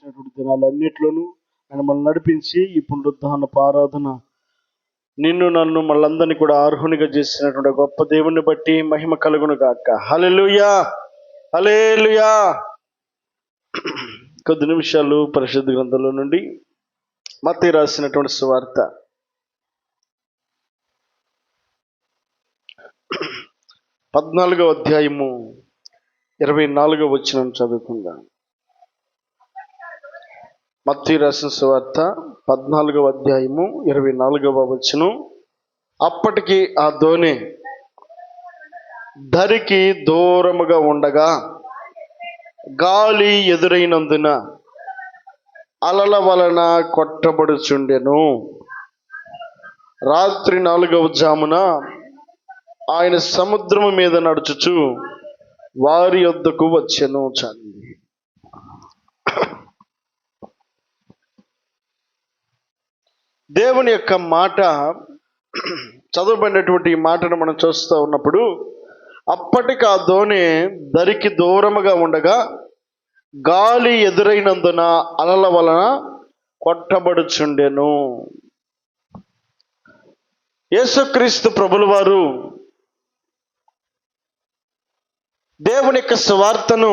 గడిచినటువంటి దినాలన్నిట్లోనూ ఆయన మనల్ని నడిపించి ఈ పునరుద్ధానపు ఆరాధన నిన్ను నన్ను మళ్ళందరినీ కూడా అర్హునిగా చేసినటువంటి గొప్ప దేవుణ్ణి బట్టి మహిమ కలుగును గాక. హల్లెలూయా, హల్లెలూయా. కొద్ది నిమిషాలు పరిశుద్ధ గ్రంథంలో నుండి మత్తయి రాసినటువంటి సువార్త 14వ అధ్యాయము 24వ వచనం చదువుకుందాం. మత్తయి రాసిన సువార్త 14వ అధ్యాయము 24వ వచనం. అప్పటికి ఆ దోణి ధరికి దూరముగా ఉండగా గాలి ఎదురైనందున అలల వలన కొట్టబడుచుండెను. రాత్రి 4వ జామున ఆయన సముద్రము మీద నడుచుచు వారి యొద్దకు వచ్చెను. చదివి దేవుని యొక్క మాట చదవబడినటువంటి ఈ మాటను మనం చూస్తూ ఉన్నప్పుడు, అప్పటికి ఆ దోణి ధరికి దూరముగా ఉండగా గాలి ఎదురైనందున అలల వలన కొట్టబడుచుండెను. యేసుక్రీస్తు ప్రభుల వారు దేవుని యొక్క సువార్తను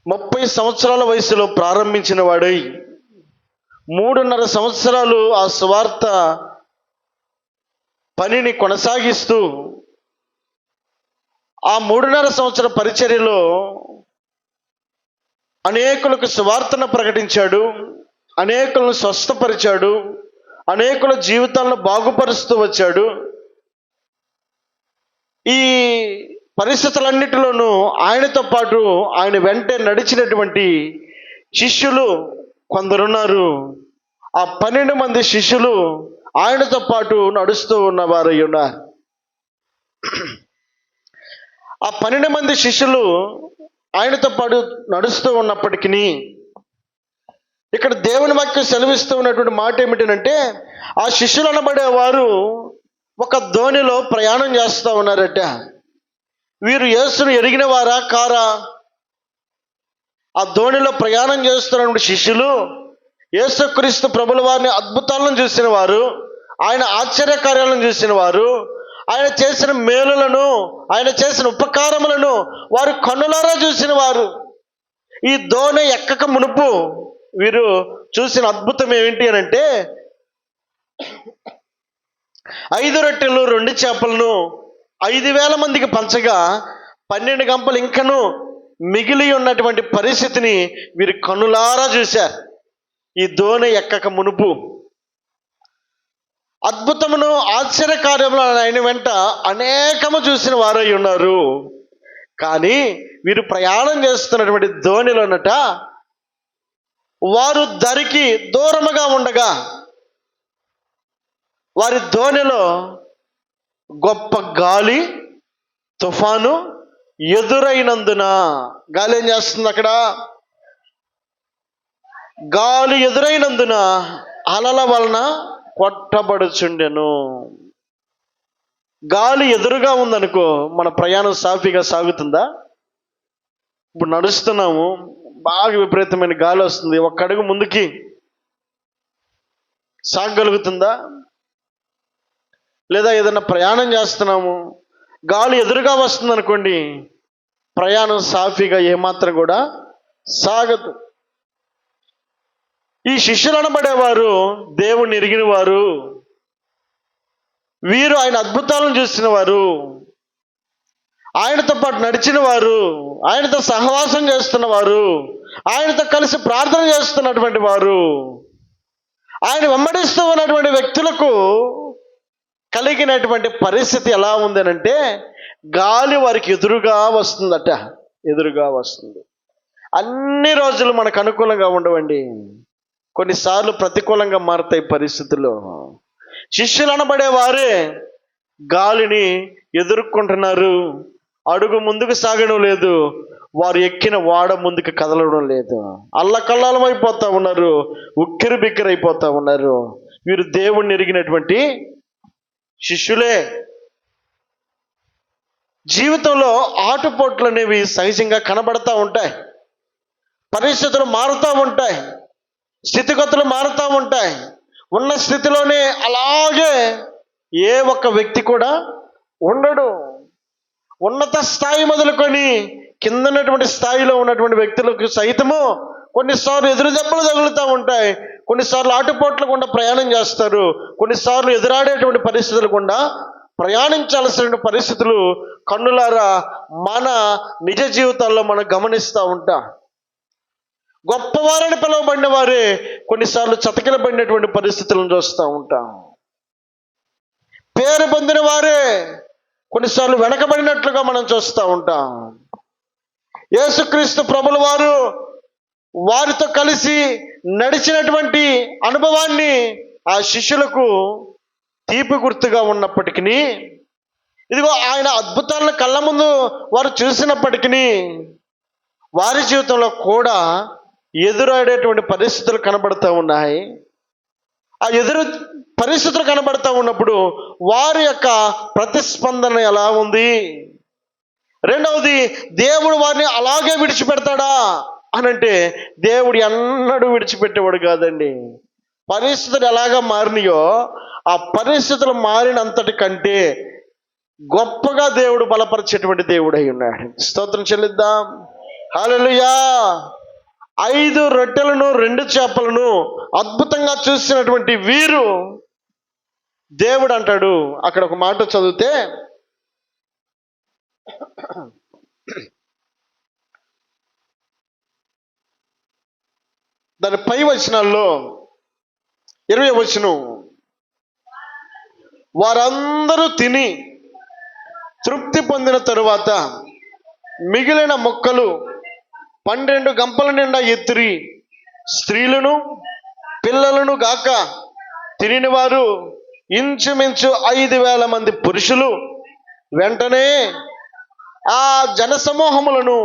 30 సంవత్సరాల వయసులో ప్రారంభించిన వాడై 3.5 సంవత్సరాలు ఆ సువార్త పనిని కొనసాగిస్తూ ఆ 3.5 సంవత్సర పరిచర్యలో అనేకులకు సువార్తను ప్రకటించాడు, అనేకులను స్వస్థపరిచాడు, అనేకుల జీవితాలను బాగుపరుస్తూ వచ్చాడు. ఈ పరిస్థితులన్నిటిలోనూ ఆయనతో పాటు ఆయన వెంటే నడిచినటువంటి శిష్యులు కొందరున్నారు. ఆ 12 మంది శిష్యులు ఆయనతో పాటు నడుస్తూ ఉన్నవారై ఉన్నారు. ఆ 12 మంది శిష్యులు ఆయనతో పాటు నడుస్తూ ఉన్నప్పటికీ ఇక్కడ దేవుని వాక్యం సెలవిస్తూ ఉన్నటువంటి మాట ఏమిటంటే, ఆ శిష్యులు అనబడేవారు ఒక దోణిలో ప్రయాణం చేస్తూ ఉన్నారట. వీరు యేసును ఎరిగిన వారా కారా? ఆ దోణిలో ప్రయాణం చేస్తున్నటువంటి శిష్యులు యేసుక్రీస్తు ప్రభుల వారిని అద్భుతాలను చూసిన వారు, ఆయన ఆశ్చర్యకార్యాలను చూసిన వారు, ఆయన చేసిన మేలులను, ఆయన చేసిన ఉపకారములను వారు కన్నులారా చూసిన వారు. ఈ దోణి ఎక్కక మునుపు వీరు చూసిన అద్భుతం ఏమిటి అని అంటే, 5 రొట్టెలు 2 చేపలను 5,000 మందికి పంచగా 12 గంపలు ఇంకను మిగిలి ఉన్నటువంటి పరిస్థితిని వీరు కన్నులారా చూశారు. ఈ దోణి ఎక్కక మునుపు అద్భుతమును ఆశ్చర్యకార్యములు ఆయన వెంట అనేకము చూసిన వారై ఉన్నారు. కానీ వీరు ప్రయాణం చేస్తున్నటువంటి దోణిలోనట వారు ధరికి దూరముగా ఉండగా వారి దోణిలో గొప్ప గాలి తుఫాను ఎదురైనందున, గాలి ఏం చేస్తుంది అక్కడ? గాలి ఎదురైనందున అలల వలన కొట్టబడుచుండెను. గాలి ఎదురుగా ఉందనుకో, మన ప్రయాణం సాఫీగా సాగుతుందా? ఇప్పుడు నడుస్తున్నాము, బాగా విపరీతమైన గాలి వస్తుంది, ఒక్క అడుగు ముందుకి సాగగలుగుతుందా? లేదా ఏదైనా ప్రయాణం చేస్తున్నాము, గాలి ఎదురుగా వస్తుంది అనుకోండి, ప్రయాణం సాఫీగా ఏమాత్రం కూడా సాగదు. ఈ శిష్యులు అనబడేవారు దేవుణ్ణి ఎరిగిన వారు, వీరు ఆయన అద్భుతాలను చూసిన వారు, ఆయనతో పాటు నడిచిన వారు, ఆయనతో సహవాసం చేస్తున్న వారు, ఆయనతో కలిసి ప్రార్థన చేస్తున్నటువంటి వారు. ఆయన వెంబడిస్తూ ఉన్నటువంటి వ్యక్తులకు కలిగినటువంటి పరిస్థితి ఎలా ఉందనంటే, గాలి వారికి ఎదురుగా వస్తుందట, ఎదురుగా వస్తుంది. అన్ని రోజులు మనకు అనుకూలంగా ఉండవండి, కొన్నిసార్లు ప్రతికూలంగా మారుతాయి పరిస్థితులు. శిష్యులు అనబడే వారే గాలిని ఎదుర్కొంటున్నారు, అడుగు ముందుకు సాగడం లేదు, వారు ఎక్కిన వాడ ముందుకు కదలడం లేదు, అల్లకల్లాలం అయిపోతూ ఉన్నారు, ఉక్కిరి బిక్కిరి అయిపోతూ ఉన్నారు. వీరు దేవుణ్ణి ఎరిగినటువంటి శిష్యులే. జీవితంలో ఆటుపోట్లు అనేవి సహజంగా కనబడతా ఉంటాయి. పరిస్థితులు మారుతూ ఉంటాయి, స్థితిగతులు మారుతూ ఉంటాయి. ఉన్న స్థితిలోనే అలాగే ఏ ఒక్క వ్యక్తి కూడా ఉండడు. ఉన్నత స్థాయి మొదలుకొని కింద ఉన్నటువంటి స్థాయిలో ఉన్నటువంటి వ్యక్తులకు సైతము కొన్నిసార్లు ఎదురు దెబ్బలు తగులుతూ ఉంటాయి, కొన్నిసార్లు ఆటుపోట్ల గుండా ప్రయాణం చేస్తారు, కొన్నిసార్లు ఎదురాడేటువంటి పరిస్థితులు గుండా ప్రయాణించాల్సిన పరిస్థితులు కన్నులారా మన నిజ జీవితాల్లో మనం గమనిస్తూ ఉంటాం. గొప్పవారని పిలువబడిన వారే కొన్నిసార్లు చతికిలబడినటువంటి పరిస్థితులను చూస్తూ ఉంటాం. పేరు పొందిన వారే కొన్నిసార్లు వెనకబడినట్లుగా మనం చూస్తూ ఉంటాం. యేసుక్రీస్తు ప్రభుల వారు వారితో కలిసి నడిచినటువంటి అనుభవాన్ని ఆ శిష్యులకు తీపి గుర్తుగా ఉన్నప్పటికీ, ఇదిగో ఆయన అద్భుతాలను కళ్ళ ముందు వారు చూసినప్పటికీ వారి జీవితంలో కూడా ఎదురాడేటువంటి పరిస్థితులు కనబడుతూ ఉన్నాయి. ఆ ఎదురు పరిస్థితులు కనబడుతూ ఉన్నప్పుడు వారి యొక్క ప్రతిస్పందన ఎలా ఉంది? రెండవది, దేవుడు వారిని అలాగే విడిచిపెడతాడా అనంటే దేవుడు ఎన్నడూ విడిచిపెట్టేవాడు కాదండి. పరిస్థితులు ఎలాగా మారినాయో ఆ పరిస్థితులు మారినంతటి కంటే గొప్పగా దేవుడు బలపరిచేటువంటి దేవుడు అయి ఉన్నాడు. స్తోత్రం చెల్లిద్దాం. హల్లెలూయా. 5 రొట్టెలను 2 చేపలను అద్భుతంగా చూసినటువంటి వీరు దేవుడు అంటాడు, అక్కడ ఒక మాట చదివితే దాని పై వచనాల్లో 20వ వచనం, వారందరూ తిని తృప్తి పొందిన తరువాత మిగిలిన మొక్కలు 12 గంపల నిండా ఎత్తిరి, స్త్రీలను పిల్లలను గాక తినిన వారు ఇంచుమించు 5,000 మంది పురుషులు. వెంటనే ఆ జనసమూహములను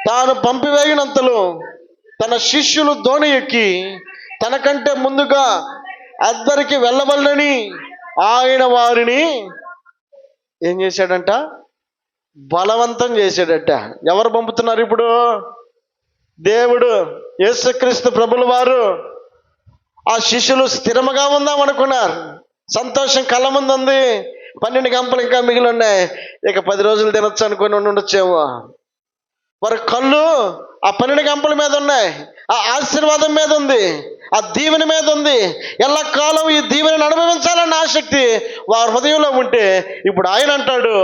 తాను పంపివేయినంతలో తన శిష్యులు దోణి ఎక్కి తనకంటే ముందుగా అద్దరికి వెళ్ళవలనని ఆయన వారిని ఏం చేశాడంట? బలవంతం చేశాడట. ఎవరు పంపుతున్నారు ఇప్పుడు? దేవుడు. యేసుక్రీస్తు ప్రభుల వారు. ఆ శిష్యులు స్థిరముగా ఉందాం అనుకున్నారు, సంతోషం కళ్ళ ముందు ఉంది, 12 గంపలు ఇంకా మిగిలి ఉన్నాయి, ఇక 10 రోజులు తినొచ్చు అనుకుని ఉండొచ్చేమో. వారి కళ్ళు ఆ 12 గంపల మీద ఉన్నాయి, ఆ ఆశీర్వాదం మీద ఉంది, ఆ దీవెన మీద ఉంది. ఎల్లకాలం ఈ దీవెనను అనుభవించాలన్న ఆసక్తి వారి హృదయంలో ఉంటే ఇప్పుడు ఆయన అంటాడు,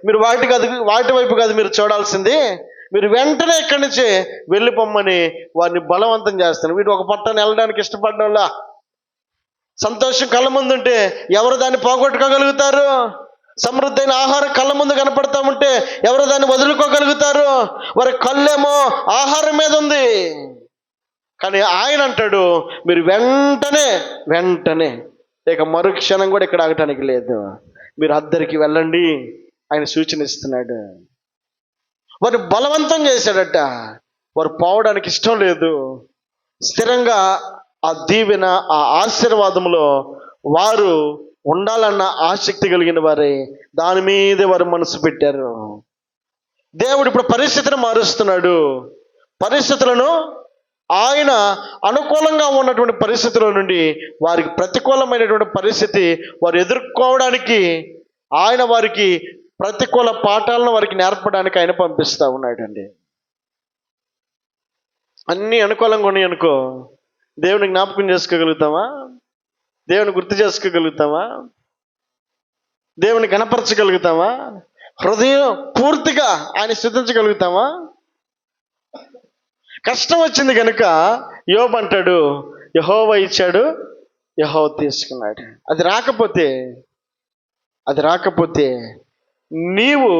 మీరు వాటి వైపు కాదు మీరు చూడాల్సింది, మీరు వెంటనే ఇక్కడి నుంచి వెళ్ళిపోమ్మని వారిని బలవంతం చేస్తాను. వీడు ఒక పట్టణం వెళ్ళడానికి ఇష్టపడ్డ సంతోషం కళ్ళ ముందుంటే ఎవరు దాన్ని పోగొట్టుకోగలుగుతారు? సమృద్ధైన ఆహారం కళ్ళ ముందు కనపడతా ఉంటే ఎవరు దాన్ని వదులుకోగలుగుతారు? వారి కళ్ళేమో ఆహారం మీద ఉంది. కానీ ఆయన అంటాడు, మీరు వెంటనే ఇక మరుక్షణం కూడా ఇక్కడ ఆగటానికి లేదు, మీరు అద్దరికి వెళ్ళండి ఆయన సూచన ఇస్తున్నాడు. వారు బలవంతం చేశాడట. వారు పోవడానికి ఇష్టం లేదు. స్థిరంగా ఆ దీవెన, ఆ ఆశీర్వాదంలో వారు ఉండాలన్న ఆసక్తి కలిగిన వారే దాని మీదే వారు మనసు పెట్టారు. దేవుడు ఇప్పుడు పరిస్థితిని మారుస్తున్నాడు. పరిస్థితులను ఆయన అనుకూలంగా ఉన్నటువంటి పరిస్థితుల నుండి వారికి ప్రతికూలమైనటువంటి పరిస్థితి వారు ఎదుర్కోవడానికి ఆయన వారికి ప్రతికూల పాఠాలను వారికి నేర్పడానికి ఆయన పంపిస్తూ ఉన్నాడండి. అన్నీ అనుకూలంగా ఉన్నాయి అనుకో, దేవుని జ్ఞాపకం చేసుకోగలుగుతామా? దేవుని గుర్తు చేసుకోగలుగుతామా? దేవుని కనపరచగలుగుతామా? హృదయం పూర్తిగా ఆయన స్తుతించగలుగుతామా? కష్టం వచ్చింది కనుక యోబు అంటాడు, యెహోవా ఇచ్చాడు, యెహోవా తీసుకున్నాడు. అది రాకపోతే నీవు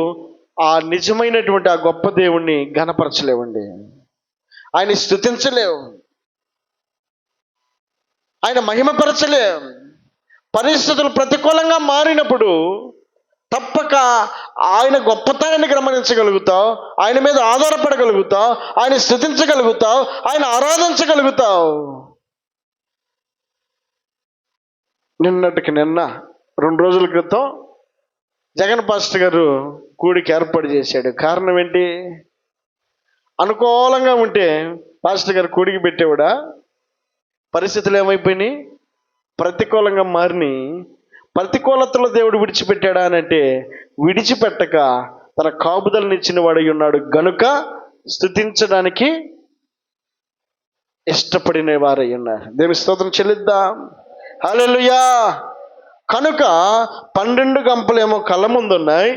ఆ నిజమైనటువంటి ఆ గొప్ప దేవుణ్ణి ఘనపరచలేవండి, ఆయన స్తుతించలేవు, ఆయన మహిమపరచలేవు. పరిస్థితులు ప్రతికూలంగా మారినప్పుడు తప్పక ఆయన గొప్పతనాన్ని గమనించగలుగుతావు, ఆయన మీద ఆధారపడగలుగుతావు, ఆయన స్తుతించగలుగుతావు, ఆయన ఆరాధించగలుగుతావు. నిన్నటికి నిన్న 2 రోజుల క్రితం జగన్ పాస్టర్ గారు కూడికి ఏర్పాటు చేశాడు. కారణం ఏంటి? అనుకూలంగా ఉంటే పాస్టర్ గారు కూడికి పెట్టేవాడా? పరిస్థితులు ఏమైపోయినాయి? ప్రతికూలంగా మారిని. ప్రతికూలతలో దేవుడు విడిచిపెట్టాడా అని అంటే విడిచిపెట్టక తన కాపుదలనిచ్చిన వాడై ఉన్నాడు గనుక స్తుతించడానికి ఇష్టపడిన వారై ఉన్నారు. దేవుని స్తోత్రం చెల్లిద్దాం. హల్లెలూయా. కనుక 12 గంపలేమో కళ్ళ ముందున్నాయి,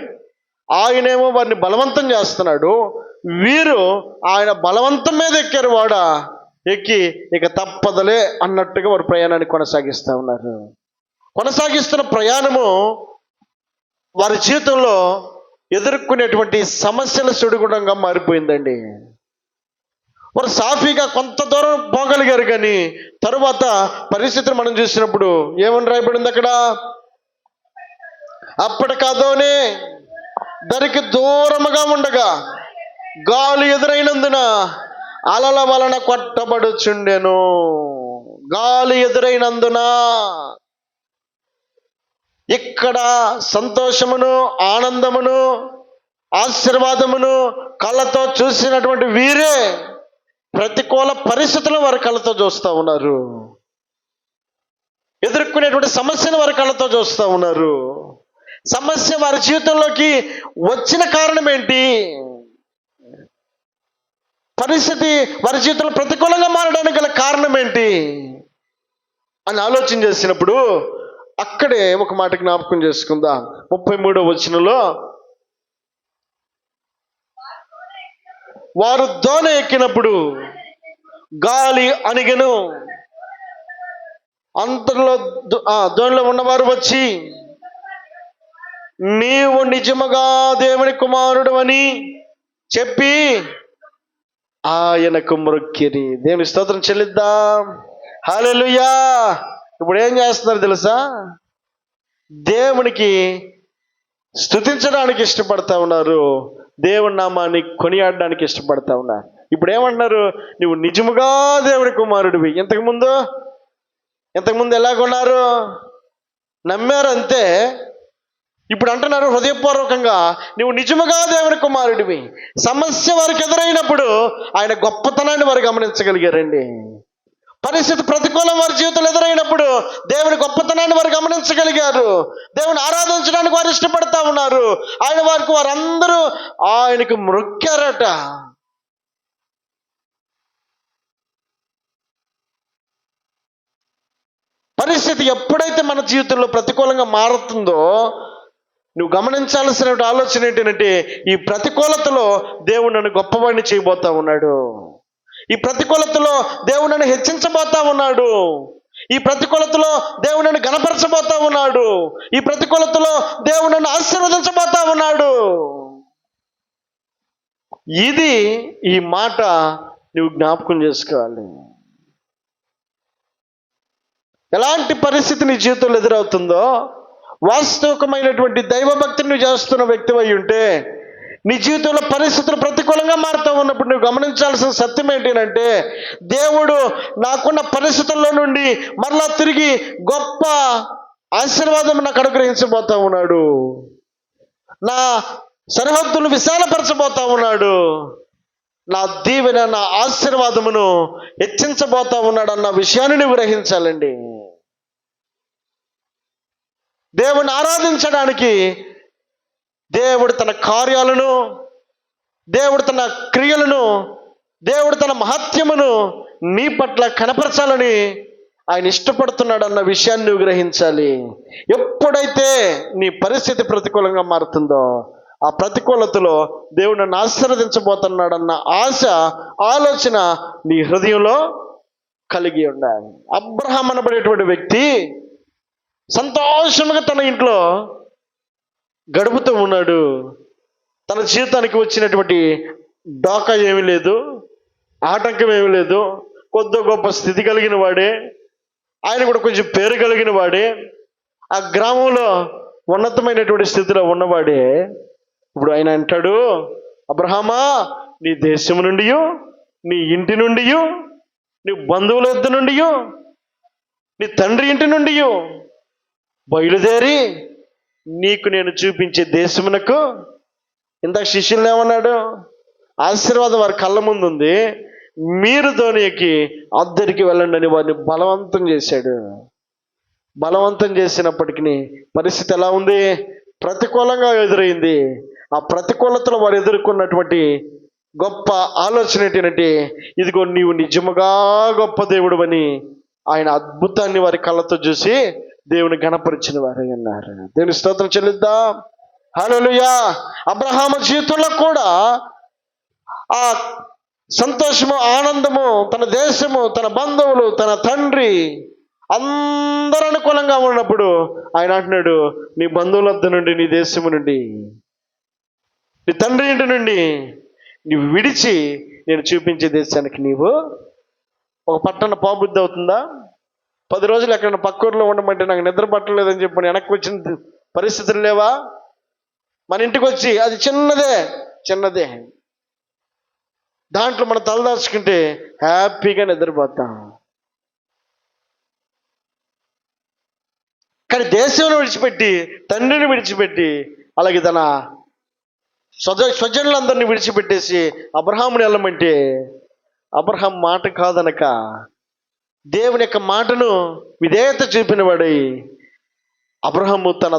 ఆయనేమో వారిని బలవంతం చేస్తున్నాడు. వీరు ఆయన బలవంతం మీద ఎక్కారు. ఎక్కి ఇక తప్పదలే అన్నట్టుగా వారు ప్రయాణాన్ని కొనసాగిస్తూ ఉన్నారు. కొనసాగిస్తున్న ప్రయాణము వారి జీవితంలో ఎదుర్కొనేటువంటి సమస్యల సుడిగుండంగా మారిపోయిందండి. వారు సాఫీగా కొంత దూరం పోగలిగారు, కానీ తరువాత పరిస్థితిని మనం చూసినప్పుడు ఏమని రాయబడింది అక్కడ? అప్పటికదోనే దరికి దూరముగా ఉండగా గాలి ఎదురైనందున అలల వలన కొట్టబడుచుండెను. గాలి ఎదురైనందున ఇక్కడ సంతోషమును, ఆనందమును, ఆశీర్వాదమును కళ్ళతో చూసినటువంటి వీరే ప్రతికూల పరిస్థితులు వారి కళ్ళతో చూస్తూ ఉన్నారు. ఎదుర్కొనేటువంటి సమస్యను వారి కళ్ళతో చూస్తూ ఉన్నారు. సమస్య వారి జీవితంలోకి వచ్చిన కారణం ఏంటి? పరిస్థితి వారి జీవితంలో ప్రతికూలంగా మారడానికి గల కారణం ఏంటి అని ఆలోచన చేసినప్పుడు అక్కడే ఒక మాట జ్ఞాపకం చేసుకుందాం. 33వ వచనంలో, వారు దోణ ఎక్కినప్పుడు గాలి అణిగెను. అంతలో దోణిలో ఉన్నవారు వచ్చి, నీవు నిజముగా దేవుని కుమారుడు అని చెప్పి ఆయనకు మొక్కిరి. దేవుని స్తోత్రం చెల్లిద్దాం. హల్లెలూయా. ఇప్పుడు ఏం చేస్తున్నారు తెలుసా? దేవునికి స్తుతించడానికి ఇష్టపడతా ఉన్నారు, దేవుని నామాన్ని కొనియాడడానికి ఇష్టపడతా ఉన్నారు. ఇప్పుడు ఏమంటున్నారు? నువ్వు నిజముగా దేవుని కుమారుడివి. ఇంతకుముందు ఎలాగొన్నారు? నమ్మారు అంతే. ఇప్పుడు అంటున్నారు హృదయపూర్వకంగా, నువ్వు నిజముగా దేవుని కుమారుడివి. సమస్య వారికి ఎదురైనప్పుడు ఆయన గొప్పతనాన్ని వారు గమనించగలిగారండి. పరిస్థితి ప్రతికూలం వారి జీవితంలో ఎదురైనప్పుడు దేవుని గొప్పతనాన్ని వారు గమనించగలిగారు. దేవుని ఆరాధించడానికి వారు ఇష్టపడతా ఉన్నారు. వారందరూ ఆయనకు మొక్కారట. పరిస్థితి ఎప్పుడైతే మన జీవితంలో ప్రతికూలంగా మారుతుందో నువ్వు గమనించాల్సిన ఆలోచన ఏంటంటే, ఈ ప్రతికూలతలో దేవుడు నన్ను గొప్పవాడిని చేయబోతా ఉన్నాడు. ఈ ప్రతికూలతలో దేవుడు నన్ను హెచ్చించబోతా ఉన్నాడు. ఈ ప్రతికూలతలో దేవుడు నన్ను గణపరచబోతా ఉన్నాడు. ఈ ప్రతికూలతలో దేవుడు నన్ను ఆశీర్వదించబోతా ఉన్నాడు. ఇది ఈ మాట నువ్వు జ్ఞాపకం చేసుకోవాలి. ఎలాంటి పరిస్థితి నీ జీవితంలో ఎదురవుతుందో, వాస్తవికమైనటువంటి దైవభక్తిని నువ్వు చేస్తున్న వ్యక్తి అయి ఉంటే, నీ జీవితంలో పరిస్థితులు ప్రతికూలంగా మారుతూ ఉన్నప్పుడు నువ్వు గమనించాల్సిన సత్యం ఏంటంటే, దేవుడు నాకున్న పరిస్థితుల్లో నుండి మరలా తిరిగి గొప్ప ఆశీర్వాదం నాకు అనుగ్రహించబోతా ఉన్నాడు. నా సరిహద్దులు విశాలపరచబోతా ఉన్నాడు. నా దీవెన, నా ఆశీర్వాదమును హెచ్చించబోతా ఉన్నాడు అన్న విషయాన్ని నువ్వు గ్రహించాలండి. దేవుని ఆరాధించడానికి దేవుడు తన కార్యాలను, దేవుడు తన క్రియలను, దేవుడు తన మహత్యమును నీ పట్ల కనపరచాలని ఆయన ఇష్టపడుతున్నాడు అన్న విషయాన్ని నువ్వు గ్రహించాలి. ఎప్పుడైతే నీ పరిస్థితి ప్రతికూలంగా మారుతుందో, ఆ ప్రతికూలతలో దేవుడు నన్ను ఆశీర్వదించబోతున్నాడన్న ఆశ, ఆలోచన నీ హృదయంలో కలిగి ఉండాలి. అబ్రహాం అనబడేటువంటి వ్యక్తి సంతోషంగా తన ఇంట్లో గడుపుతూ ఉన్నాడు. తన జీవితానికి వచ్చినటువంటి డాకా ఏమీ లేదు, ఆటంకం ఏమీ లేదు. కొద్ది గొప్ప స్థితి కలిగిన వాడే, ఆయన కూడా కొంచెం పేరు కలిగిన వాడే, ఆ గ్రామంలో ఉన్నతమైనటువంటి స్థితిలో ఉన్నవాడే. ఇప్పుడు ఆయన అంటాడు, అబ్రహామా, నీ దేశం నుండి, నీ ఇంటి నుండి, నీ బంధువుల యొద్ద నుండి, నీ తండ్రి ఇంటి నుండి బయలుదేరి నీకు నేను చూపించే దేశమునకు. ఇందాక శిష్యులను ఏమన్నాడు? ఆశీర్వాదం వారి కళ్ళ ముందు ఉంది. మీరు ధోని ఎక్కి అద్దరికి వెళ్ళండి అని వారిని బలవంతం చేశాడు. బలవంతం చేసినప్పటికీ పరిస్థితి ఎలా ఉంది? ప్రతికూలంగా ఎదురైంది. ఆ ప్రతికూలతలో వారు ఎదుర్కొన్నటువంటి గొప్ప ఆలోచన ఏంటంటే, ఇదిగో నీవు నిజముగా గొప్ప దేవుడు అని ఆయన అద్భుతాన్ని వారి కళ్ళతో చూసి దేవుని గణపరిచిన వారు అన్నారు. దేవుని స్తోత్రం చెల్లిద్దాం. హల్లెలూయా. అబ్రహాము జీవితంలో కూడా ఆ సంతోషము, ఆనందము, తన దేశము, తన బంధువులు, తన తండ్రి అందరూ అనుకూలంగా ఉన్నప్పుడు ఆయన అంటున్నాడు, నీ బంధువుల వద్ద నుండి, నీ దేశము నుండి, నీ తండ్రి ఇంటి నుండి నీవు విడిచి నేను చూపించే దేశానికి నీవు ఒక పట్టణ పోబుద్ధి అవుతుందా? 10 రోజులు ఎక్కడైనా పక్కూరులో ఉండమంటే నాకు నిద్ర పట్టలేదని చెప్పి వెనక్కి వచ్చిన పరిస్థితులు లేవా? మన ఇంటికి వచ్చి అది చిన్నదే దాంట్లో మనం తలదాచుకుంటే హ్యాపీగా నిద్రపోతాం. కానీ దేశంలో విడిచిపెట్టి, తండ్రిని విడిచిపెట్టి, అలాగే తన స్వజనులందరినీ విడిచిపెట్టేసి అబ్రహాముని వెళ్ళమంటే అబ్రహాం మాట కాదనక దేవుని యొక్క మాటను విధేయత చూపిన వాడై అబ్రహాము తన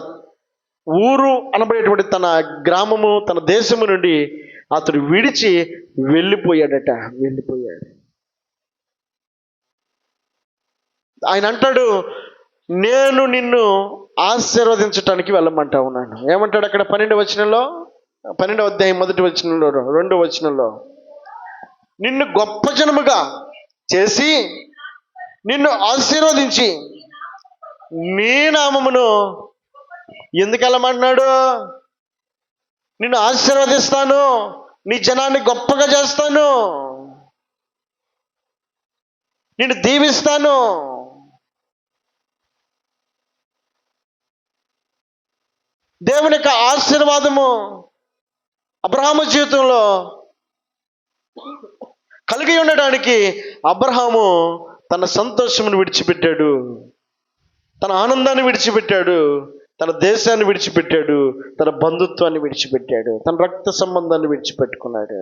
ఊరు అనబడేటువంటి తన గ్రామము, తన దేశము నుండి అతడు విడిచి వెళ్ళిపోయాడు. ఆయన అంటాడు, నేను నిన్ను ఆశీర్వదించటానికి వెళ్ళమంటా ఉన్నాను. ఏమంటాడు అక్కడ 12వ వచనంలో, 12వ అధ్యాయం 1వ వచనంలో, 2వ వచనంలో, నిన్ను గొప్ప జనముగా చేసి నిన్ను ఆశీర్వదించి నీ నామమును ఎందుకు వెళ్ళమంటున్నాడు? నిన్ను ఆశీర్వదిస్తాను, నీ జనాన్ని గొప్పగా చేస్తాను, నిన్ను దీవిస్తాను. దేవుని యొక్క ఆశీర్వాదము అబ్రహాము జీవితంలో కలిగి ఉండడానికి అబ్రహాము తన సంతోషమును విడిచిపెట్టాడు, తన ఆనందాన్ని విడిచిపెట్టాడు, తన దేశాన్ని విడిచిపెట్టాడు, తన బంధుత్వాన్ని విడిచిపెట్టాడు, తన రక్త సంబంధాన్ని విడిచిపెట్టుకున్నాడు.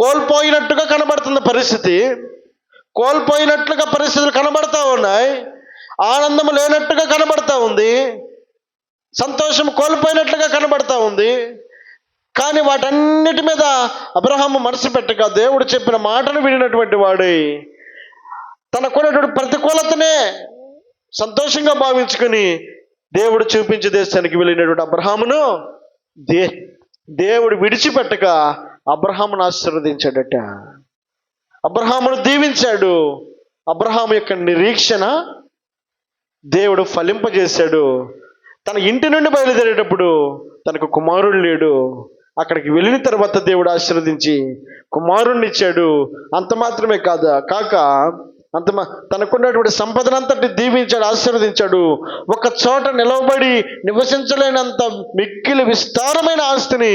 కోల్పోయినట్టుగా కనబడుతున్న పరిస్థితి, కోల్పోయినట్లుగా పరిస్థితులు కనబడతా ఉన్నాయి. ఆనందం లేనట్టుగా కనబడతా ఉంది, సంతోషం కోల్పోయినట్లుగా కనబడతా ఉంది. కానీ వాటన్నిటి మీద అబ్రహాము మనసు పెట్టక దేవుడు చెప్పిన మాటను వినినటువంటి వాడై తనకున్నటువంటి ప్రతికూలతనే సంతోషంగా భావించుకొని దేవుడు చూపించే దేశానికి వెళ్ళినటువంటి అబ్రహామును దేవుడు విడిచిపెట్టక అబ్రహామును ఆశీర్వదించాడట, అబ్రహామును దీవించాడు. అబ్రహాము యొక్క నిరీక్షణ దేవుడు ఫలింపజేశాడు. తన ఇంటి నుండి బయలుదేరేటప్పుడు తనకు కుమారుడు లేడు. అక్కడికి వెళ్ళిన తర్వాత దేవుడు ఆశీర్వదించి కుమారుణ్ణి ఇచ్చాడు. అంత మాత్రమే కాక తనకున్నటువంటి సంపదనంతటి దీవించాడు, ఆశీర్వదించాడు. ఒక చోట నిలవబడి నివసించలేనంత మిక్కిలి విస్తారమైన ఆస్తిని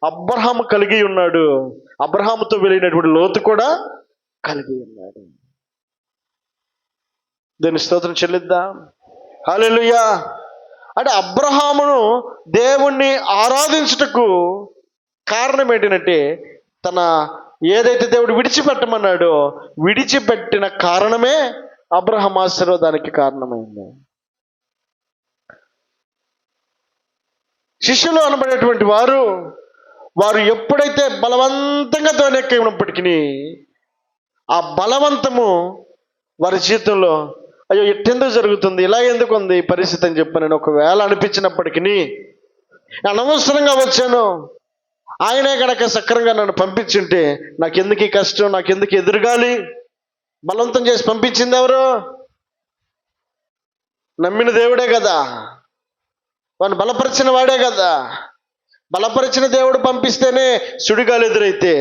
అబ్రహాము కలిగి ఉన్నాడు. అబ్రహాముతో వెళ్ళినటువంటి లోతు కూడా కలిగి ఉన్నాడు. దీని స్తోత్రం చెల్లిద్దాం. హల్లెలూయా. అంటే అబ్రహామును దేవుణ్ణి ఆరాధించుటకు కారణం ఏంటంటే, తన ఏదైతే దేవుడు విడిచిపెట్టమన్నాడో విడిచిపెట్టిన కారణమే అబ్రహాం ఆశీర్వాదానికి కారణమైంది. శిష్యులు అనబడేటువంటి వారు ఎప్పుడైతే బలవంతంగా తోనెక్కినప్పటికీ ఆ బలవంతము వారి జీవితంలో అయ్యో ఎట్టెందుకు జరుగుతుంది, ఇలా ఎందుకు ఉంది పరిస్థితి అని చెప్పి నేను ఒకవేళ అనిపించినప్పటికీ, అనవసరంగా వచ్చాను, ఆయనే కనుక సక్రంగా నన్ను పంపించుంటే నాకెందుకు ఈ కష్టం, నాకెందుకు ఎదురుగాలి? బలవంతం చేసి పంపించింది ఎవరు? నమ్మిన దేవుడే కదా, వాడిని బలపరిచిన వాడే కదా. బలపరిచిన దేవుడు పంపిస్తేనే సుడిగాలు ఎదురైతే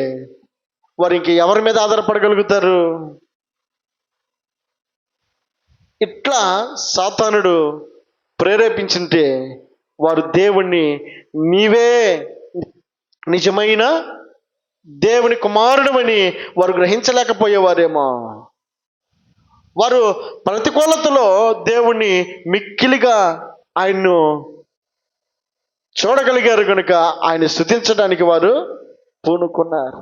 వారు ఇంక ఎవరి మీద ఆధారపడగలుగుతారు? ఇట్లా సాతానుడు ప్రేరేపించుంటే వారు దేవుణ్ణి నీవే నిజమైన దేవుని కుమారుడమని వారు గ్రహించలేకపోయేవారేమో. వారు ప్రతికూలతలో దేవుణ్ణి మిక్కిలిగా ఆయన్ను చూడగలిగారు కనుక ఆయన స్తుతించడానికి వారు పూనుకున్నారు.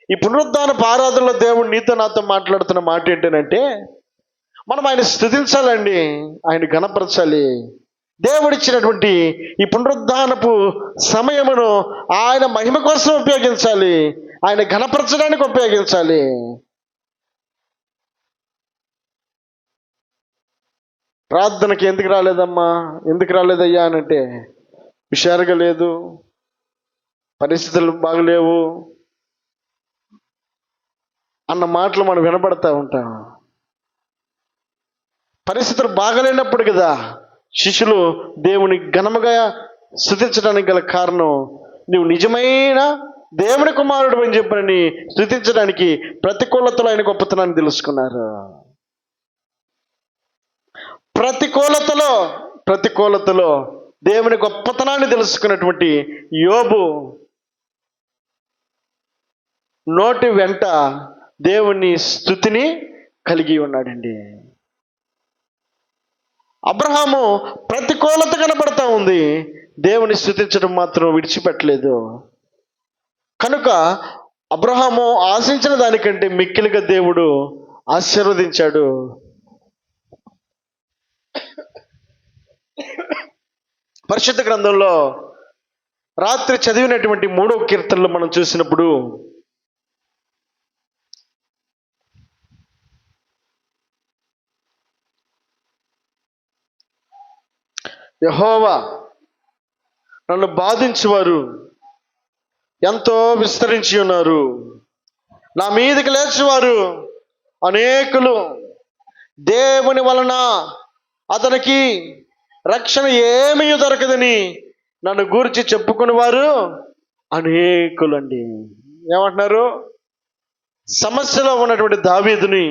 ఈ పునరుద్ధానపు ఆరాధనలో దేవుడు నీతో నాతో మాట్లాడుతున్న మాట ఏంటంటే, మనం ఆయన స్తుతించాలండి, ఆయన ఘనపరచాలి. దేవుడిచ్చినటువంటి ఈ పునరుద్ధానపు సమయమును ఆయన మహిమ కోసం ఉపయోగించాలి, ఆయన ఘనపరచడానికి ఉపయోగించాలి. ప్రార్థనకి ఎందుకు రాలేదమ్మా, ఎందుకు రాలేదయ్యా అని అంటే, హుషారుగా లేదు, పరిస్థితులు బాగలేవు అన్న మాటలు మనం వినపడతా ఉంటాం. పరిస్థితులు బాగలేనప్పుడు కదా శిష్యులు దేవుని ఘనముగా స్తుతించడానికి గల కారణం, నువ్వు నిజమైన దేవుని కుమారుడు అని చెప్పని స్తుతించడానికి ప్రతికూలతలో ఆయన గొప్పతనాన్ని తెలుసుకున్నారు. ప్రతికూలతలో దేవుని గొప్పతనాన్ని తెలుసుకున్నటువంటి యోబు నోటి వెంట దేవుని స్తుతిని కలిగి ఉన్నాడండి. అబ్రహాము ప్రతికూలత కనపడతా ఉంది, దేవుని స్తుతించడం మాత్రం విడిచిపెట్టలేదు. కనుక అబ్రహాము ఆశించిన దానికంటే మిక్కిలిగా దేవుడు ఆశీర్వదించాడు. పరిశుద్ధ గ్రంథంలో రాత్రి చదివినటువంటి 3వ కీర్తనలో మనం చూసినప్పుడు, యెహోవా నన్ను బాధించువారు ఎంతో విస్తరించి ఉన్నారు, నా మీదకి లేచువారు అనేకులు, దేవుని వలన అతనికి రక్షణ ఏమీ దొరకదని నన్ను గూర్చి చెప్పుకుని వారు అనేకులండి. ఏమంటున్నారు? సమస్యలో ఉన్నటువంటి దావీదుని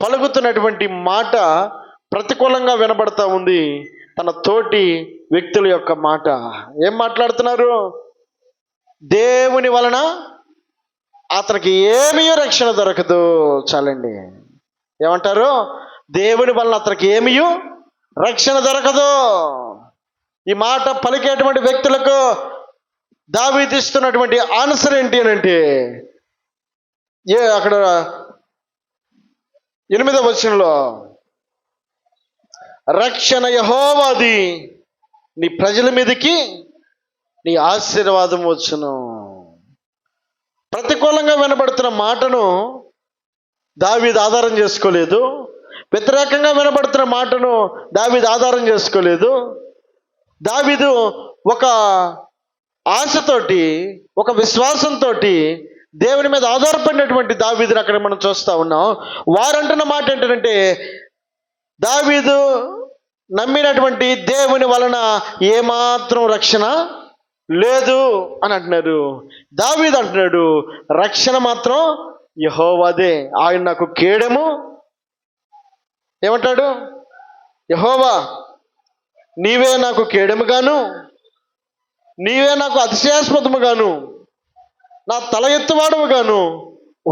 పలుకుతున్నటువంటి మాట ప్రతికూలంగా వినబడతా ఉంది. తన తోటి వ్యక్తుల యొక్క మాట ఏం మాట్లాడుతున్నారు? దేవుని వలన అతనికి ఏమీ రక్షణ దొరకదు. చాలండి. ఏమంటారు? దేవుని వలన అతనికి ఏమీ రక్షణ దొరకదు. ఈ మాట పలికేటువంటి వ్యక్తులకు దావీదు ఇస్తున్నటువంటి ఆన్సర్ ఏంటి అని అంటే, అక్కడ 8వ వచనంలో, రక్షణ యెహోవాది, నీ ప్రజల మీదకి నీ ఆశీర్వాదం వచ్చును. ప్రతికూలంగా వినబడుతున్న మాటను దావీదు ఆధారం చేసుకోలేదు, వ్యతిరేకంగా వినబడుతున్న మాటను దావీదు ఆధారం చేసుకోలేదు. దావీదు ఒక ఆశతోటి, ఒక విశ్వాసంతో దేవుని మీద ఆధారపడినటువంటి దావీదుని అక్కడ మనం చూస్తూ ఉన్నాం. వారంటున్న మాట ఏంటంటే, దావీదు నమ్మినటువంటి దేవుని వలన ఏమాత్రం రక్షణ లేదు అని అంటున్నారు. దావీదు అంటున్నాడు, రక్షణ మాత్రం యెహోవాదే, ఆయన నాకు కేడెము. ఏమంటాడు? యెహోవా నీవే నాకు కేడెముగాను, నీవే నాకు అతిశయాస్పదముగాను, నా తల ఎత్తువాడముగాను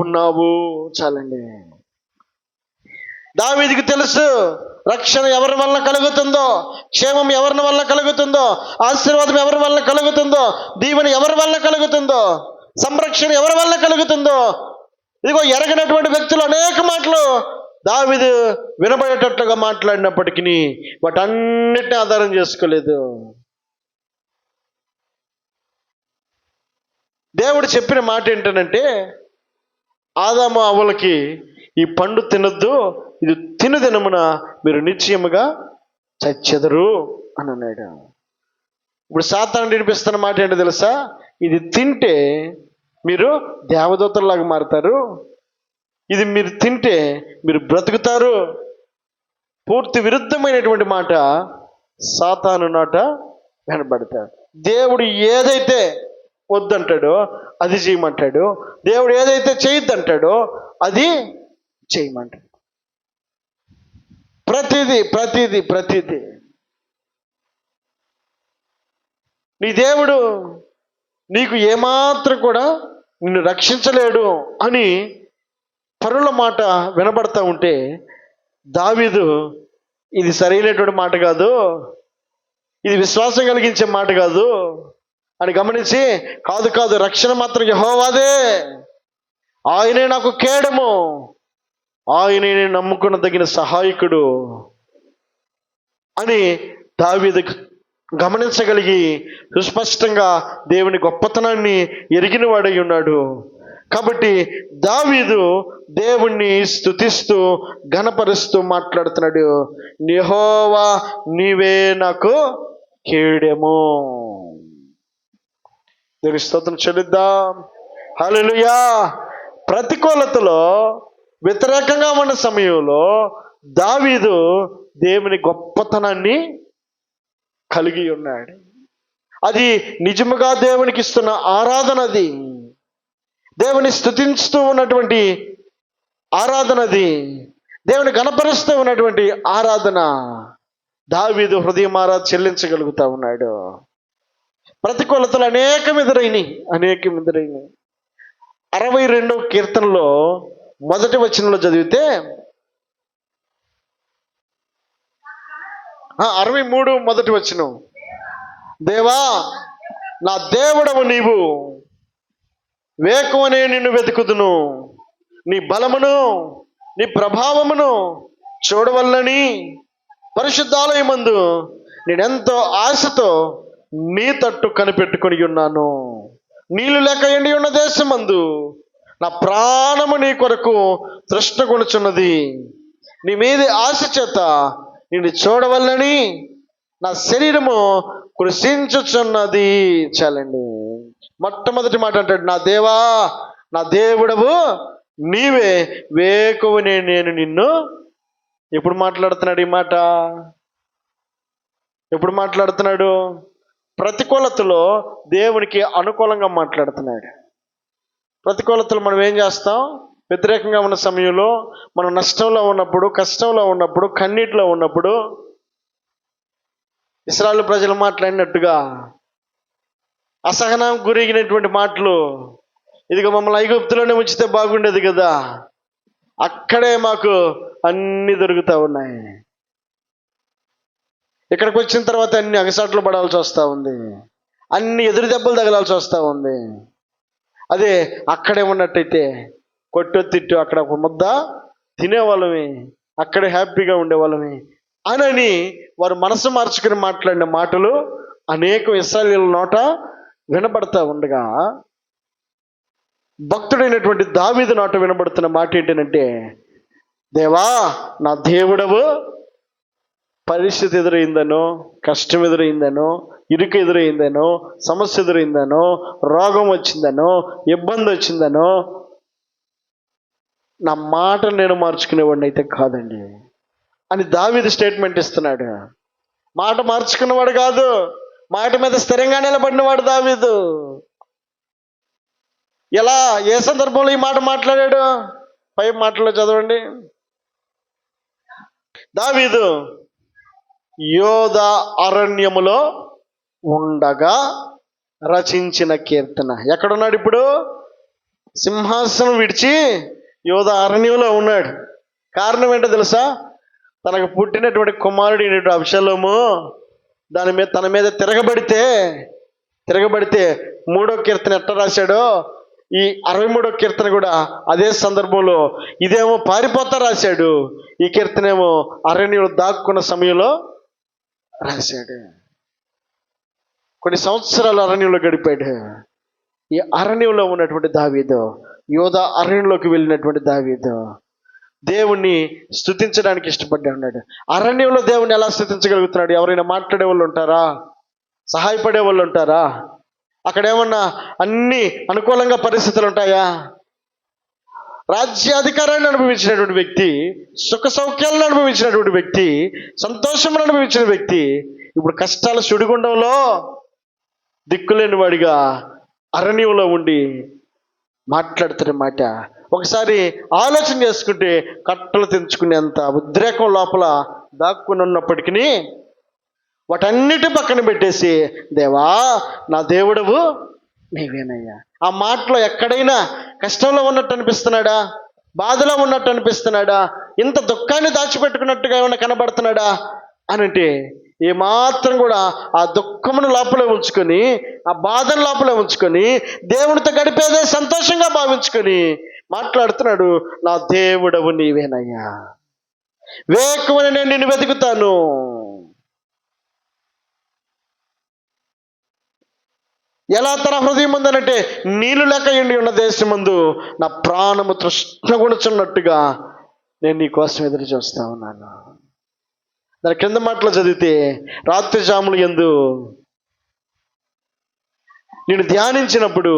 ఉన్నావు. చాలండి. దావీదుకి తెలుసు రక్షణ ఎవరి వల్ల కలుగుతుందో, క్షేమం ఎవరి వల్ల కలుగుతుందో, ఆశీర్వాదం ఎవరి వల్ల కలుగుతుందో, దీవెన ఎవరి వల్ల కలుగుతుందో, సంరక్షణ ఎవరి వల్ల కలుగుతుందో. ఇదిగో ఎరగనటువంటి వ్యక్తులు అనేక మాటలు దావీదు వినబడేటట్లుగా మాట్లాడినప్పటికీ వాటన్నిటిని ఆధారం చేసుకోలేదు. దేవుడు చెప్పిన మాట ఏంటనంటే, ఆదాము అవ్వలకి ఈ పండు తినొద్దు, ఇది తిను దినమున మీరు నిశ్చయముగా చచ్చెదరు అని అన్నాడు. ఇప్పుడు సాతాను వినిపిస్తున్న మాట ఏంటో తెలుసా? ఇది తింటే మీరు దేవదూతల్లాగా మారుతారు, ఇది మీరు తింటే మీరు బ్రతుకుతారు. పూర్తి విరుద్ధమైనటువంటి మాట సాతాను నాట వినబడతాడు. దేవుడు ఏదైతే వద్దంటాడో అది చేయమంటాడు, దేవుడు ఏదైతే చేయొద్దంటాడో అది చేయమంటాడు. ప్రతిదీ నీ దేవుడు నీకు ఏమాత్రం కూడా నిన్ను రక్షించలేడు అని పరుల మాట వినబడతా ఉంటే, దావీదు ఇది సరైనటువంటి మాట కాదు, ఇది విశ్వాసం కలిగించే మాట కాదు అని గమనించి, కాదు రక్షణ మాత్రం యెహోవాదే, ఆయనే నాకు కేడము, ఆయనే నేను నమ్ముకునదగిన సహాయకుడు అని దావీదు గమనించగలిగి సుస్పష్టంగా దేవుని గొప్పతనాన్ని ఎరిగిన వాడై ఉన్నాడు. కాబట్టి దావీదు దేవుణ్ణి స్తుతిస్తూ ఘనపరుస్తూ మాట్లాడుతున్నాడు. యెహోవా నీవే నాకు కేడెము. దేవుని స్తోత్రం చెల్లిద్దాం. హల్లెలూయా. ప్రతికూలతలో వ్యతిరేకంగా ఉన్న సమయంలో దావీదు దేవుని గొప్పతనాన్ని కలిగి ఉన్నాడు. అది నిజముగా దేవునికి ఇస్తున్న ఆరాధన, అది దేవుని స్తుతించుతూ ఉన్నటువంటి ఆరాధనది, దేవుని గణపరుస్తూ ఉన్నటువంటి ఆరాధన. దావీదు హృదయం చెల్లించగలుగుతా ఉన్నాడు. ప్రతికూలతలు అనేకం ఎదురైనాయి. 62వ కీర్తనలో మొదటి వచనంలో చదివితే 63 మొదటి వచనం, దేవా నా దేవుడవు నీవు, వేకువనే నిన్ను వెతుకుదును, నీ బలమును నీ ప్రభావమును చూడవల్లని పరిశుద్ధాలయమందు నేనెంతో ఆశతో నీ తట్టు కనిపెట్టుకొని ఉన్నాను. నీళ్ళు లేక ఎండి ఉన్న దేశమందు నా ప్రాణము నీ కొరకు తృష్ణగొనుచున్నది. నీ మీది ఆశ చేత నిన్ను చూడవల్లని నా శరీరము కృషించుచున్నది. చాలండి. మొట్టమొదటి మాట అంటాడు, నా దేవా నా దేవుడవు నీవే, వేకువనే నేను నిన్ను. ఎప్పుడు మాట్లాడుతున్నాడు ఈ మాట? ఎప్పుడు మాట్లాడుతున్నాడు? ప్రతికూలతలో దేవునికి అనుకూలంగా మాట్లాడుతున్నాడు. ప్రతికూలతలు మనం ఏం చేస్తాం? వ్యతిరేకంగా ఉన్న సమయంలో, మనం నష్టంలో ఉన్నప్పుడు, కష్టంలో ఉన్నప్పుడు, కన్నీటిలో ఉన్నప్పుడు ఇశ్రాయేలు ప్రజలు మాట్లాడినట్టుగా అసహనం గురిగినటువంటి మాటలు, ఇదిగో మమ్మల్ని ఐగుప్తులోనే ఉంచితే బాగుండేది కదా, అక్కడే మాకు అన్ని దొరుకుతూ ఉన్నాయి, ఇక్కడికి వచ్చిన తర్వాత అన్ని అగసాట్లు పడాల్సి వస్తూ ఉంది, అన్ని ఎదురు దెబ్బలు తగలాల్సి వస్తూ ఉంది. అదే అక్కడే ఉన్నట్టయితే కొట్టు తిట్టు అక్కడ ఒక ముద్ద తినేవాళ్ళమే, అక్కడే హ్యాపీగా ఉండేవాళ్ళమే అని వారు మనసు మార్చుకుని మాట్లాడిన మాటలు అనేక ఇశ్రాయేలీయుల నోట వినబడతా ఉండగా, భక్తుడైనటువంటి దావీదు నోట వినబడుతున్న మాట ఏంటంటే, దేవా నా దేవుడవు, పరిస్థితి ఎదురైందనో, కష్టం ఎదురైందనో, ఇరుకు ఎదురైందనో, సమస్య ఎదురైందనో, రోగం వచ్చిందనో, ఇబ్బంది వచ్చిందనో, నా మాట నేను మార్చుకునేవాడిని అయితే కాదండి అని దావీదు స్టేట్మెంట్ ఇస్తున్నాడు. మాట మార్చుకున్నవాడు కాదు, మాట మీద స్థిరంగా నిలబడినవాడు దావీదు. ఎలా, ఏ సందర్భంలో ఈ మాట మాట్లాడాడు? పై మాటలో చదవండి. దావీదు యోధ అరణ్యములో ఉండగా రచించిన కీర్తన. ఎక్కడున్నాడు ఇప్పుడు? సింహాసనం విడిచి యోధ అరణ్యంలో ఉన్నాడు. కారణం ఏంటో తెలుసా? తనకు పుట్టినటువంటి కుమారుడు అబ్షలోము తన మీద తిరగబడితే 3వ కీర్తన ఎట్లా రాశాడో, ఈ 63వ కీర్తన కూడా అదే సందర్భంలో ఇదేమో పారిపోతా రాశాడు, ఈ కీర్తనేమో అరణ్యంలో దాక్కున్న సమయంలో రాశాడు. కొన్ని సంవత్సరాలు అరణ్యంలో గడిపాడు. ఈ అరణ్యంలో ఉన్నటువంటి దావీదు, యోధ అరణ్యంలోకి వెళ్ళినటువంటి దావీదు దేవుణ్ణి స్తుతించడానికి ఇష్టపడ్డా ఉన్నాడు. అరణ్యంలో దేవుణ్ణి ఎలా స్తుతించగలుగుతున్నాడు? ఎవరైనా మాట్లాడే వాళ్ళు ఉంటారా? సహాయపడే వాళ్ళు ఉంటారా? అక్కడ ఏమన్నా అన్ని అనుకూలంగా పరిస్థితులు ఉంటాయా? రాజ్యాధికారాన్ని అనుభవించినటువంటి వ్యక్తి, సుఖ సౌఖ్యాలను అనుభవించినటువంటి వ్యక్తి, సంతోషమును అనుభవించిన వ్యక్తి ఇప్పుడు కష్టాల సుడిగుండంలో దిక్కులేని వాడిగా అరణ్యంలో ఉండి మాట్లాడుతున్న మాట ఒకసారి ఆలోచన చేసుకుంటే కట్టలు తెంచుకునేంత ఉద్రేకం లోపల దాక్కుని ఉన్నప్పటికీ వాటన్నిటి పక్కన పెట్టేసి, దేవా నా దేవుడవు నీవేనయ్యా. ఆ మాటలో ఎక్కడైనా కష్టంలో ఉన్నట్టు అనిపిస్తున్నాడా? బాధలో ఉన్నట్టు అనిపిస్తున్నాడా? ఇంత దుఃఖాన్ని దాచిపెట్టుకున్నట్టుగా ఏమైనా కనబడుతున్నాడా అని అంటే ఏమాత్రం కూడా ఆ దుఃఖమును లోపలే ఉంచుకొని, ఆ బాధను లోపలే ఉంచుకొని, దేవునితో గడిపేదే సంతోషంగా భావించుకొని మాట్లాడుతున్నాడు. నా దేవుడవు నీవేనయ్యా, వేకువని నేను నిన్ను వెతుకుతాను. ఎలా తన హృదయం ఉందనంటే, నీళ్ళు లేక ఎండి ఉన్న దేశమందు నా ప్రాణము తృష్ణగుణచున్నట్టుగా నేను నీ కోసం ఎదురు చూస్తా ఉన్నాను. దాని కింద మాటలో చదివితే, రాత్రి జాములు యందు నేను ధ్యానించినప్పుడు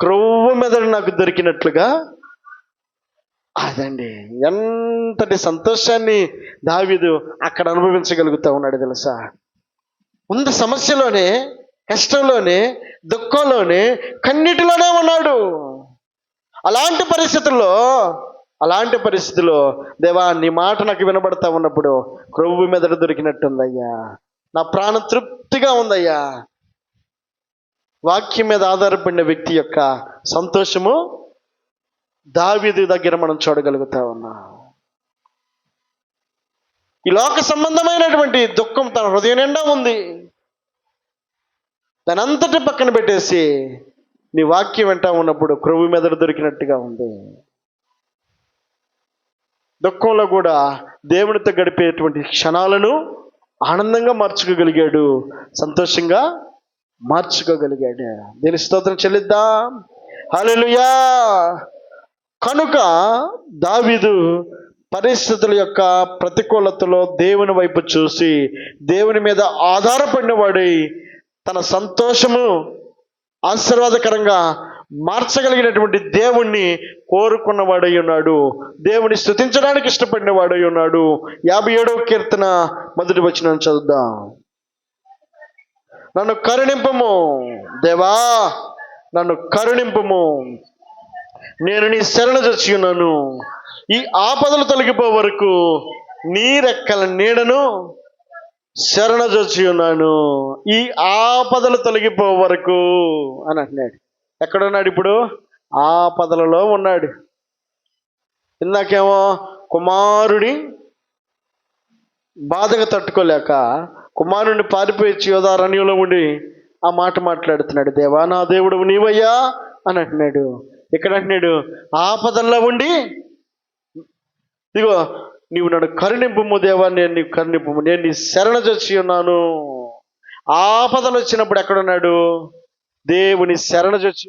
క్రొవ్వు మెదడు నాకు దొరికినట్లుగా. అదండి, ఎంతటి సంతోషాన్ని దావీదు అక్కడ అనుభవించగలుగుతా ఉన్నాడు తెలుసా. ముందు సమస్యలోనే, కష్టంలోనే, దుఃఖంలోనే, కన్నీటిలోనే ఉన్నాడు. అలాంటి పరిస్థితుల్లో దేవా నీ మాట నాకు వినబడతా ఉన్నప్పుడు క్రొవ్వు మెదడు దొరికినట్టుందయ్యా, నా ప్రాణం తృప్తిగా ఉందయ్యా. వాక్యం మీద ఆధారపడిన వ్యక్తి యొక్క సంతోషము దావీదు దగ్గర మనం చూడగలుగుతా ఉన్నాం. ఈ లోక సంబంధమైనటువంటి దుఃఖం తన హృదయం నిండా ఉంది. దానంతటి పక్కన పెట్టేసి నీ వాక్యం వెంట ఉన్నప్పుడు క్రొవ్వు మెదడు దొరికినట్టుగా ఉంది. దుఃఖంలో కూడా దేవునితో గడిపేటువంటి క్షణాలను ఆనందంగా మార్చుకోగలిగాడు, సంతోషంగా మార్చుకోగలిగాడు. దీని స్తోత్రం చెల్లిద్దాం. హల్లెలూయా. కనుక దావీదు పరిస్థితుల యొక్క ప్రతికూలతలో దేవుని వైపు చూసి దేవుని మీద ఆధారపడిన వాడై తన సంతోషము ఆశీర్వాదకరంగా మార్చగలిగినటువంటి దేవుణ్ణి కోరుకున్నవాడై ఉన్నాడు. దేవుని స్తుతించడానికి ఇష్టపడిన వాడై ఉన్నాడు. 57వ కీర్తన 1వ వచనం చదువుదాం. నన్ను కరుణింపుము దేవా, నన్ను కరుణింపుము, నేను నీ శరణు జొచ్చి ఉన్నాను. ఈ ఆపదలు తొలగిపో వరకు నీ రెక్కల నీడను శరణజొచ్చి ఉన్నాను. ఈ ఆపదలు తొలగిపో వరకు అని అంటున్నాడు. ఎక్కడున్నాడు ఇప్పుడు? ఆపదలలో ఉన్నాడు. ఇందాకేమో కుమారుడి బాధగా తట్టుకోలేక కుమారుడిని పారిపోయి యోధారణ్యంలో ఉండి ఆ మాట మాట్లాడుతున్నాడు. దేవా నా దేవుడు నీవయ్యా అని అంటున్నాడు. ఇక్కడ అంటున్నాడు, ఆపదల్లో ఉండి ఇదిగో నీవు నన్ను కరుణింపుము దేవా, నేను నీకు కరుణింపుము, నేను నీ శరణజొచ్చి ఉన్నాను. ఆపదలు వచ్చినప్పుడు ఎక్కడున్నాడు? దేవుని శరణజొచ్చి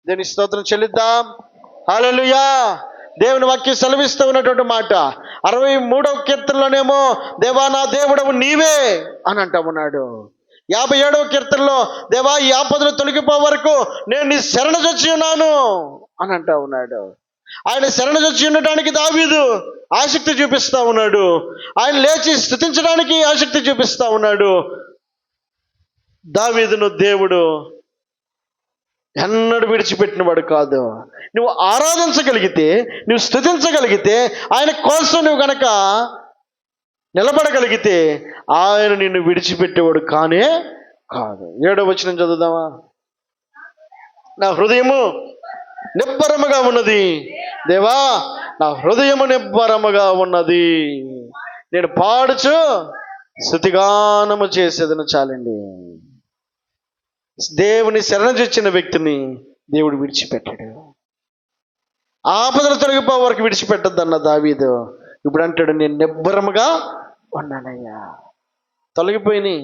దేవుని స్తోత్రం చెల్లిద్దాం. హల్లెలూయా. దేవుని వాక్యం సెలవిస్తూ ఉన్నటువంటి మాట 63వ కీర్తనలోనేమో దేవా నా దేవుడవు నీవే అని అంటా ఉన్నాడు. 57వ కీర్తనలో దేవా ఈ ఆపదలు తొలగిపో వరకు నేను నీ శరణుజొచ్చి ఉన్నాను అని అంటా ఉన్నాడు. ఆయన శరణుజొచ్చి ఉండటానికి దావీదు ఆసక్తి చూపిస్తా ఉన్నాడు. ఆయన లేచి స్తుతించడానికి ఆసక్తి చూపిస్తా ఉన్నాడు. దావీదును దేవుడు ఎన్నడూ విడిచిపెట్టిన వాడు కాదు. నువ్వు ఆరాధించగలిగితే, నువ్వు స్తుతించగలిగితే, ఆయన కోసం నువ్వు గనక నిలబడగలిగితే ఆయన నిన్ను విడిచిపెట్టేవాడు కానే కాదు. 7వ వచనం చదువుదామా? నా హృదయము నిబ్బరముగా ఉన్నది దేవా, నా హృదయము నిబ్బరముగా ఉన్నది, నేను పాడుచు స్తుతిగానము చేసేదను. చాలండి. దేవుని శరణజొచ్చిన వ్యక్తిని దేవుడు విడిచిపెట్టాడు. ఆపదలు తొలగిపో వరకు విడిచిపెట్టద్దన్న దావీదు ఇప్పుడు అంటాడు, నేను నిబ్బరముగా ఉన్నానయ్యా. తొలగిపోయినాయి,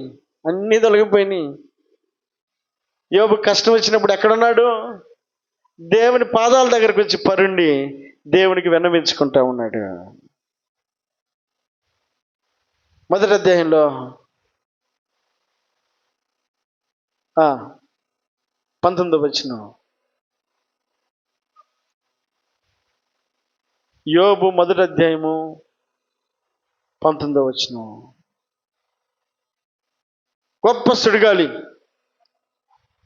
అన్నీ తొలగిపోయినాయి. యోబు కష్టం వచ్చినప్పుడు ఎక్కడున్నాడు? దేవుని పాదాల దగ్గరకు వచ్చి పరుండి దేవునికి విన్నవించుకుంటా ఉన్నాడు. మొదటి అధ్యాయంలో 19వ వచనం. యోబు మొదటి అధ్యాయము 19వ వచనం. గొప్ప సుడిగాలి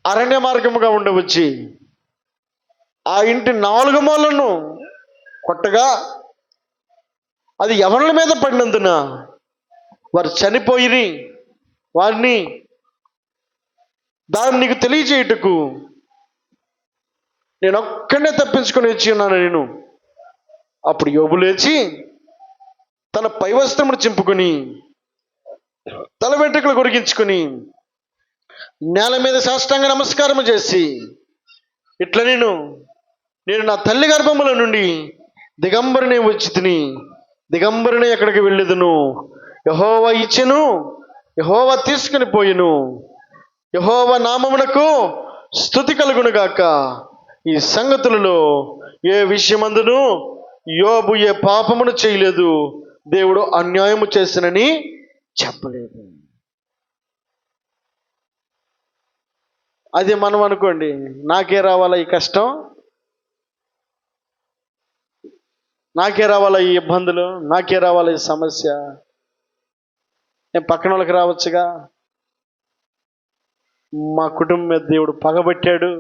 అరణ్య మార్గముగా ఉండవచ్చి ఆ ఇంటి 4 మూలను కొట్టగా అది ఎవరి మీద పడినందున వారు చనిపోయిరి. వారిని దాన్ని నీకు తెలియజేయుటకు నేను ఒక్కడే తప్పించుకొని వచ్చి ఉన్నాను నేను. అప్పుడు యోబు లేచి తన పై వస్త్రమును చింపుకొని తల వెంట్రుకలు కొరిగించుకొని నేల మీద సాష్టాంగ నమస్కారం చేసి ఇట్లా నేను నా తల్లి గర్భముల నుండి దిగంబరినే వచ్చి తిని దిగంబరినే ఎక్కడికి వెళ్ళేదును. యెహోవా ఇచ్చెను, యెహోవా తీసుకుని పోయెను, యెహోవా నామమునకు స్తుతి కలుగును గాక. ఈ సంగతులలో ఏ విషయమందును యోబు ఏ పాపమును చేయలేదు, దేవుడు అన్యాయము చేసినని చెప్పలేదు. అది మనం అనుకోండి, నాకే రావాలా ఈ కష్టం, నాకే రావాలా ఈ ఇబ్బందులు, నాకే రావాలా ఈ సమస్య, నేను పక్కన వాళ్ళకి రావచ్చుగా, మా కుటుంబం మీద దేవుడు పగబట్టాడు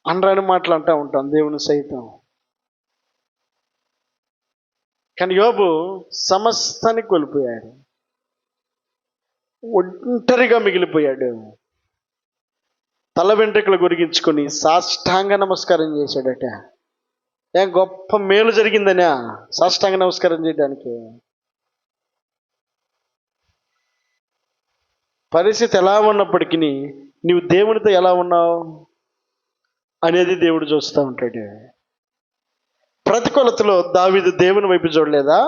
అనరాని మాటలు అంటూ ఉంటాం దేవుని సైతం. కానీ యోబు సమస్తాన్ని కోల్పోయాడు, ఒంటరిగా మిగిలిపోయాడు. తల వెంట్రుకలు గురిగించుకొని సాష్టాంగ నమస్కారం చేశాడట. ఏం గొప్ప మేలు జరిగిందనా సాష్టాంగ నమస్కారం చేయడానికి? పరిస్థితి ఎలా ఉన్నప్పటికీ నీవు దేవునితో ఎలా ఉన్నావు అనేది దేవుడు చూస్తూ ఉంటాడు. ప్రతికూలతలో దావీదు దేవుని వైపు చూడలేదా?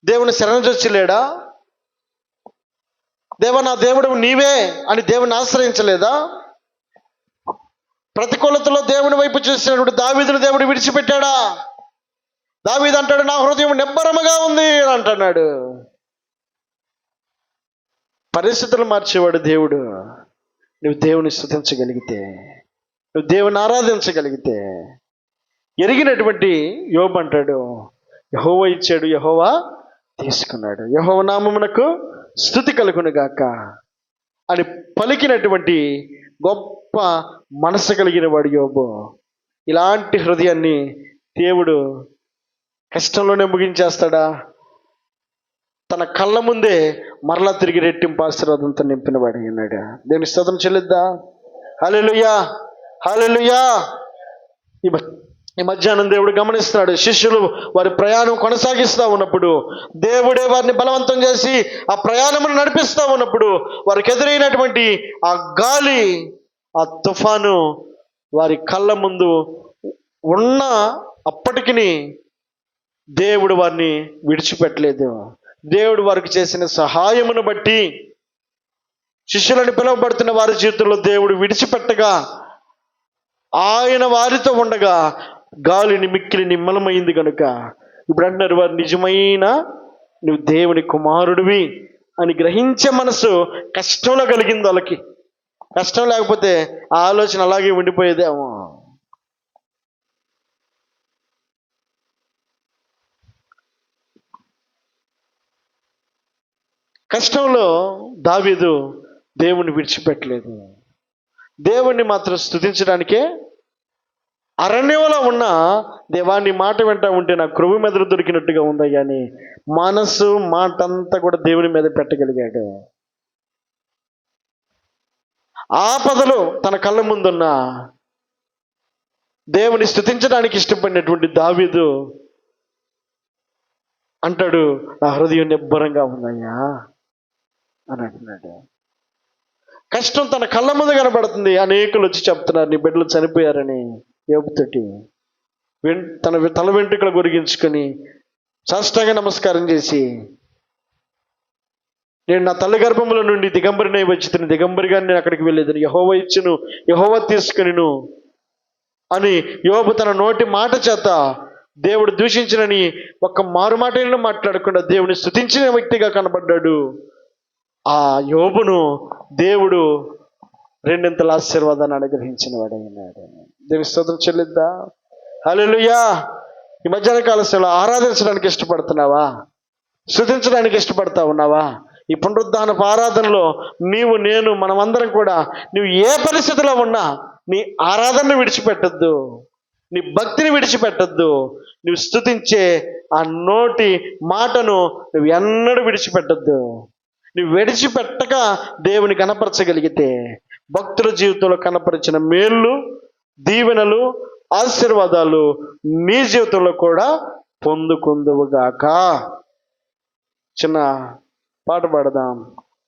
దేవుని శరణజొచ్చలేడా? దేవా నా దేవుడు నీవే అని దేవుని ఆశ్రయించలేదా? ప్రతికూలతలో దేవుని వైపు చూసినప్పుడు దావీదును దేవుడు విడిచిపెట్టాడా? దావీదు అంటాడు, నా హృదయం నిబ్బరముగా ఉంది అని అంటున్నాడు. పరిస్థితులు మార్చేవాడు దేవుడు. నువ్వు దేవుని స్తుతించగలిగితే, నువ్వు దేవుని ఆరాధించగలిగితే, ఎరిగినటువంటి యోబు అంటాడు, యెహోవా ఇచ్చాడు, యెహోవా తీసుకున్నాడు, యెహోవా నామమునకు స్తుతి కలుగును గాక అని పలికినటువంటి గొప్ప మనసు కలిగిన వాడు యోబు. ఇలాంటి హృదయాన్ని దేవుడు కష్టంలోనే ముగించేస్తాడా? తన కళ్ళ ముందే మరలా తిరిగి రెట్టింపు ఆశీర్వాదంతో నింపిన వాడు అన్నాడు. దేవుని స్తోత్రం చెల్లిద్దా? హల్లెలూయా, హల్లెలూయా. ఈ మధ్యాహ్నం దేవుడు గమనిస్తున్నాడు. శిష్యులు వారి ప్రయాణం కొనసాగిస్తూ ఉన్నప్పుడు దేవుడే వారిని బలవంతం చేసి ఆ ప్రయాణమును నడిపిస్తూ ఉన్నప్పుడు వారికి ఎదురైనటువంటి ఆ గాలి, ఆ తుఫాను వారి కళ్ళ ముందు ఉన్న అప్పటికి దేవుడు వారిని విడిచిపెట్టలేదు. దేవుడు వారికి చేసిన సహాయమును బట్టి శిష్యులని పిలువబడుతున్న వారి జీవితంలో దేవుడు విడిచిపెట్టగా ఆయన వారితో ఉండగా గాలిని మిక్కిలి నిమ్మలమైంది కనుక ఇప్పుడు అంటున్నారు వారు నిజమైన నువ్వు దేవుని కుమారుడివి అని గ్రహించే మనసు కష్టంలో కలిగింది వాళ్ళకి. కష్టం లేకపోతే ఆ ఆలోచన అలాగే ఉండిపోయేదేమో. కష్టంలో దావీదు దేవుని విడిచిపెట్టలేదు. దేవుణ్ణి మాత్రం స్తుతించడానికే అరణ్యంలో ఉన్న దేవాన్ని మాట వెంట ఉంటే నాకు క్రొవ్వు మెదడు దొరికినట్టుగా ఉందయ్యా అని మనసు మాట అంతా కూడా దేవుని మీద పెట్టగలిగాడు. ఆపదలో తన కళ్ళ ముందున్న దేవుని స్తుతించడానికి ఇష్టపడినటువంటి దావీదు అంటాడు, నా హృదయం నిబ్బరంగా ఉందయ్యా అని అంటున్నాడు. కష్టం తన కళ్ళ ముందు కనబడుతుంది. అనేకులు వచ్చి చెప్తున్నారు నీ బిడ్డలు చనిపోయారని. యోబుతోటి తన తల వెంట్రుకలు గొరిగించుకొని సాష్టాంగ నమస్కారం చేసి, నేను నా తల్లి గర్భముల నుండి దిగంబరినై వచ్చి దిగంబరిగా నేను అక్కడికి వెళ్ళేదని, యెహోవా ఇచ్చును యెహోవా తీసుకునిను అని యోబు తన నోటి మాట చేత దేవుడు దూషించినని ఒక్క మారు మాటలను మాట్లాడకుండా దేవుని స్తుతించిన వ్యక్తిగా కనబడ్డాడు. ఆ యోబును దేవుడు రెండింతల ఆశీర్వాదాన్ని అనుగ్రహించిన వాడైనాడు. దేవుని స్తోత్రం చెల్లిద్దా? హల్లెలూయా. ఈ మధ్యాహ్న కాల సేవలో ఆరాధించడానికి ఇష్టపడుతున్నావా? స్తుతించడానికి ఇష్టపడతా ఉన్నావా? ఈ పునరుద్ధానపు ఆరాధనలో నీవు నేను మనమందరం కూడా నువ్వు ఏ పరిస్థితిలో ఉన్నా నీ ఆరాధనను విడిచిపెట్టద్దు, నీ భక్తిని విడిచిపెట్టద్దు. నువ్వు స్తుతించే ఆ నోటి మాటను నువ్వు ఎన్నడూ విడిచిపెట్టద్దు. నువ్వు విడిచిపెట్టక దేవుని కనపరచగలిగితే భక్తుల జీవితంలో కనపరిచిన మేళ్ళు, దీవెనలు, ఆశీర్వాదాలు నీ జీవితంలో కూడా పొందుకుందువుగాక. చిన్న పాట పాడదాం.